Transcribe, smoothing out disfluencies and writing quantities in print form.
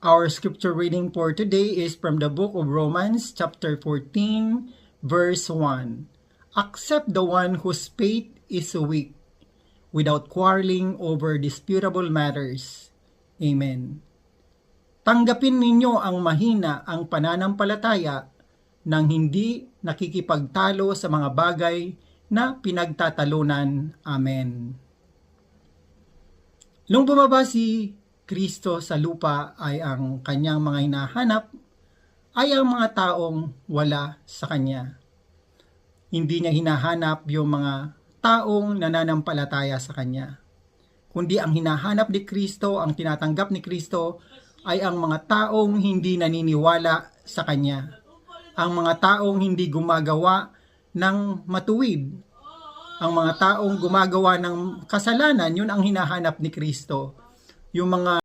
Our scripture reading for today is from the book of Romans chapter 14 verse 1. Accept the one whose faith is weak, without quarreling over disputable matters. Amen. Tanggapin ninyo ang mahina ang pananampalataya nang hindi nakikipagtalo sa mga bagay na pinagtatalunan. Amen. Nung bumaba si Kristo sa lupa ay ang kanyang mga hinahanap ay ang mga taong wala sa kanya. Hindi niya hinahanap yung mga taong nananampalataya sa kanya. Kundi ang hinahanap ni Kristo, ang tinatanggap ni Kristo ay ang mga taong hindi naniniwala sa kanya. Ang mga taong hindi gumagawa ng matuwid. Ang mga taong gumagawa ng kasalanan, yun ang hinahanap ni Kristo. Yung mga